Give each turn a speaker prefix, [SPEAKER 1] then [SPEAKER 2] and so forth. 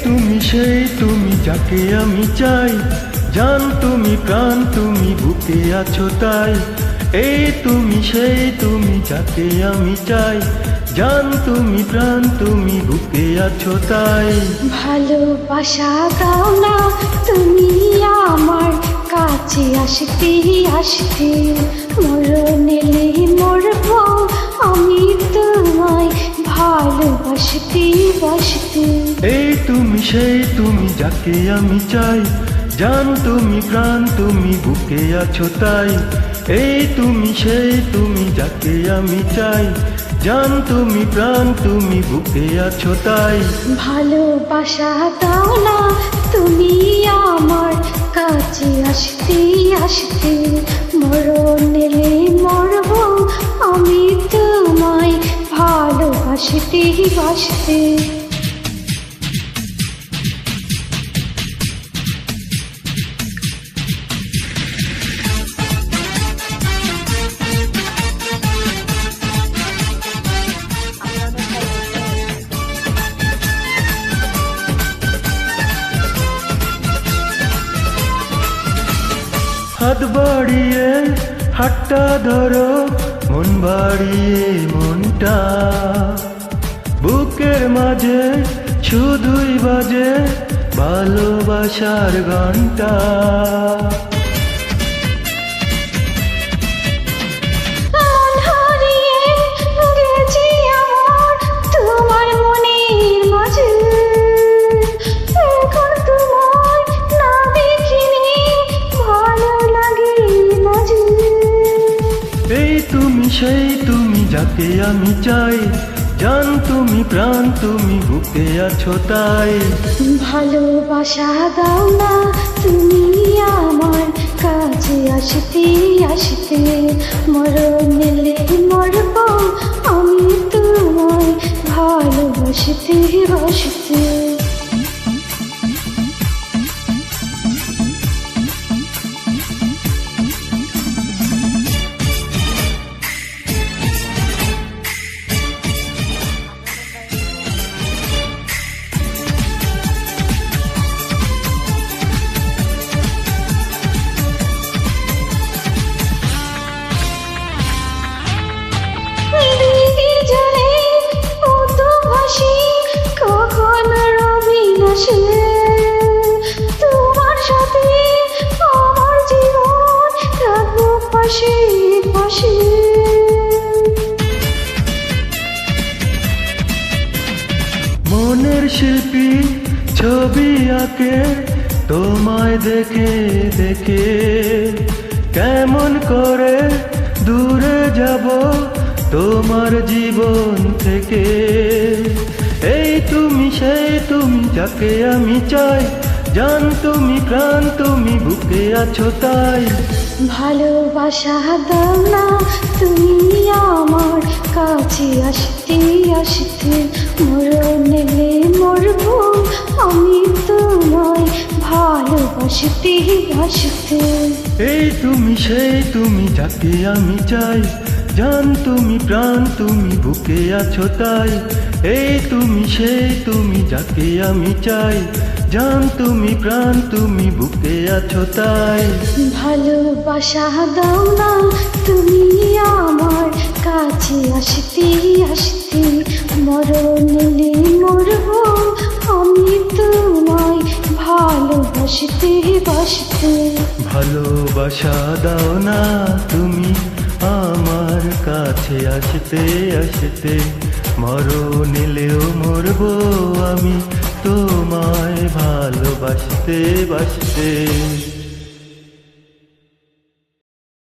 [SPEAKER 1] তুমি সেই তুমি যাকে আমি চাই, জান তুমি প্রাণ তুমি বুকে আছো তাই। এই তুমি সেই তুমি যাকে আমি চাই, জান তুমি প্রাণ তুমি বুকে আছো তাই।
[SPEAKER 2] ভালোবাসা দাও না তুমি আমার কাছে আসতে আসতে, মরণ এলে মরব আমি তোমায় ভালোবাসতে বাসতে।
[SPEAKER 1] এই তুমি সেই তুমি যাকে আমি চাই, জান তুমি প্রাণ তুমি বুকে আছো তাই। এই তুমি সেই তুমি যাকে আমি চাই, জান তুমি প্রাণ তুমি বুকে আছো তাই।
[SPEAKER 2] ভালোবাসা দাও না তুমি আমার কাছে আসতে আসতে, মরণ এলে মরব আমি তোমায় ভালোবাসতে বাসতে।
[SPEAKER 1] হাত বাড়িয়ে হাতটা ধরো, মন বাড়িয়ে মনটা, বুকের মাঝে শুধুই বাজে ভালোবাসার গানটা। সেই তুমি যাকে আমি চাই, জান তুমি প্রাণ তুমি বুকে আছো তাই।
[SPEAKER 2] ভালোবাসা দাও না তুমি আমার কাছে আসতে আসতে, মরণ এলে মরব আমি তোমায় ভালোবাসতে বাসতে। তোমার সাথে আমার জীবন থাকবো পাশে পাশে।
[SPEAKER 1] মনের শিল্পী ছবি আঁকে তোমায় দেখে দেখে, কেমন করে দূরে যাব তোমার জীবন থেকে। এই তুমি সেই তুমি যাকে আমি চাই, জান তুমি প্রাণ তুমি বুকে আছো তাই।
[SPEAKER 2] ভালোবাসা দাও না তুমি আমার কাছে আসতে আসতে, মরণ এলে মরব আমি তোমায় ভালোবাসতে বাসতে।
[SPEAKER 1] এই তুমি সেই তুমি যাকে আমি চাই, জান তুমি প্রাণ তুমি বুকে আছো তাই। এই তুমি সেই তুমি যাকে আমি চাই, জান তুমি প্রাণ তুমি বুকে আছো তাই।
[SPEAKER 2] ভালোবাসা দাও না তুমি আমার কাছে আসতে আসতে, মরণ এলে মরব আমি তোমায় ভালোবাসতে বাসতে।
[SPEAKER 1] ভালোবাসা দাও না তুমি আমার কাছে আসতে আসতে, মরণ এলেও মরব আমি তোমায় ভালোবাসতে বাসতে।